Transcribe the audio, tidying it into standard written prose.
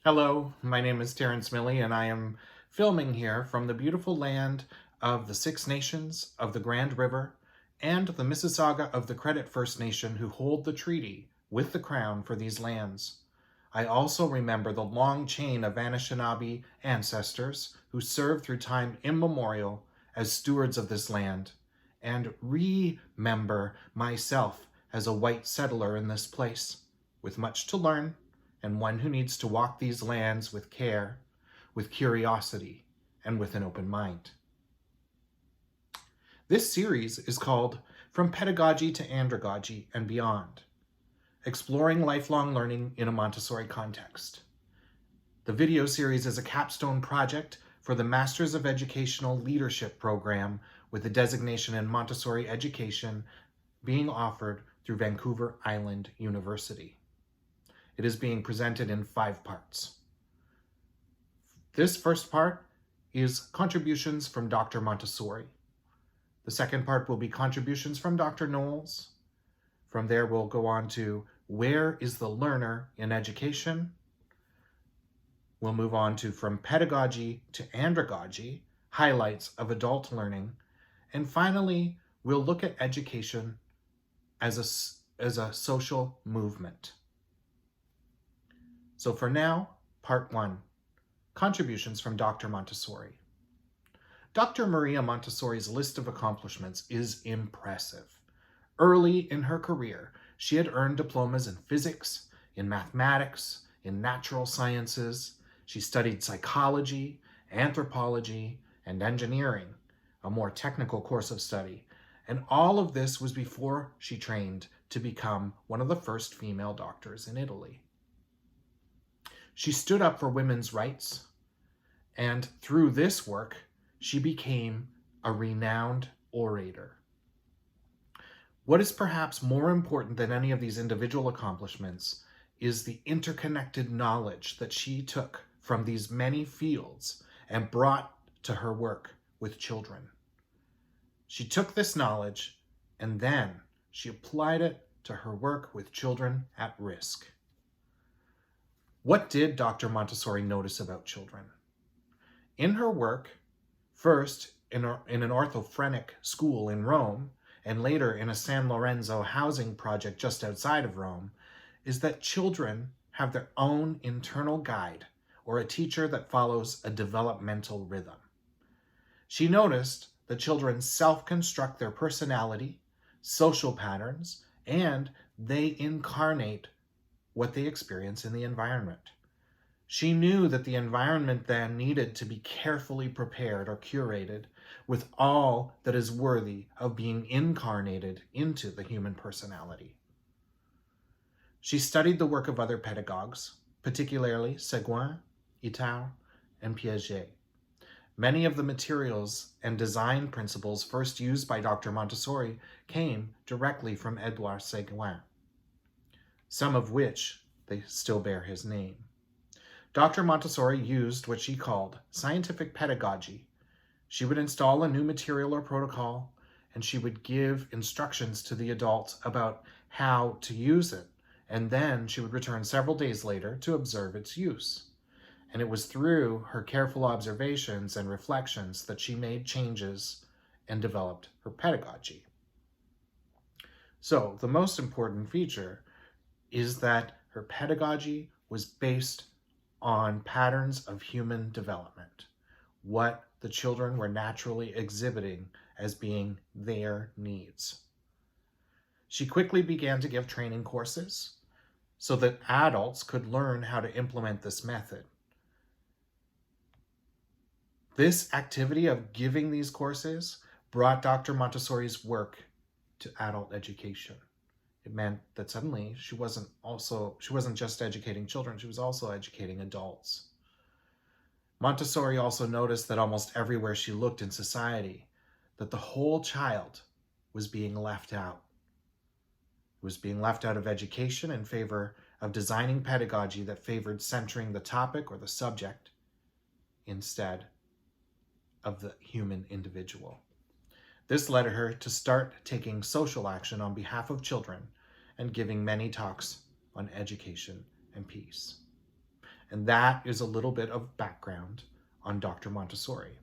Hello, my name is Terrence Milley, and I am filming here from the beautiful land of the Six Nations of the Grand River and the Mississauga of the Credit First Nation who hold the treaty with the Crown for these lands. I also remember the long chain of Anishinaabe ancestors who served through time immemorial as stewards of this land, and remember myself as a white settler in this place, with much to learn and one who needs to walk these lands with care, with curiosity, and with an open mind. This series is called From Pedagogy to Andragogy and Beyond, exploring lifelong learning in a Montessori context. The video series is a capstone project for the Masters of Educational Leadership program with the designation in Montessori education being offered through Vancouver Island University. It is being presented in 5 parts. This first part is contributions from Dr. Montessori. The second part will be contributions from Dr. Knowles. From there, we'll go on to where is the learner in education? We'll move on to from pedagogy to andragogy, highlights of adult learning. And finally, we'll look at education as a social movement. So for now, part 1, contributions from Dr. Montessori. Dr. Maria Montessori's list of accomplishments is impressive. Early in her career, she had earned diplomas in physics, in mathematics, in natural sciences. She studied psychology, anthropology, and engineering, a more technical course of study. And all of this was before she trained to become one of the first female doctors in Italy. She stood up for women's rights, and through this work, she became a renowned orator. What is perhaps more important than any of these individual accomplishments is the interconnected knowledge that she took from these many fields and brought to her work with children. She took this knowledge and then she applied it to her work with children at risk. What did Dr. Montessori notice about children? In her work, first in an orthophrenic school in Rome, and later in a San Lorenzo housing project just outside of Rome, is that children have their own internal guide, or a teacher that follows a developmental rhythm. She noticed that children self-construct their personality, social patterns, and they incarnate what they experience in the environment. She knew that the environment then needed to be carefully prepared or curated with all that is worthy of being incarnated into the human personality. She studied the work of other pedagogues, particularly Seguin, Itard, and Piaget. Many of the materials and design principles first used by Dr. Montessori came directly from Edouard Seguin, some of which they still bear his name. Dr. Montessori used what she called scientific pedagogy. She would install a new material or protocol, and she would give instructions to the adults about how to use it, and then she would return several days later to observe its use. And it was through her careful observations and reflections that she made changes and developed her pedagogy. So the most important feature is that her pedagogy was based on patterns of human development, what the children were naturally exhibiting as being their needs. She quickly began to give training courses so that adults could learn how to implement this method. This activity of giving these courses brought Dr. Montessori's work to adult education. It meant that suddenly she wasn't just educating children, she was also educating adults. Montessori also noticed that almost everywhere she looked in society, that the whole child was being left out. It was being left out of education in favor of designing pedagogy that favored centering the topic or the subject instead of the human individual. This led her to start taking social action on behalf of children and giving many talks on education and peace. And that is a little bit of background on Dr. Montessori.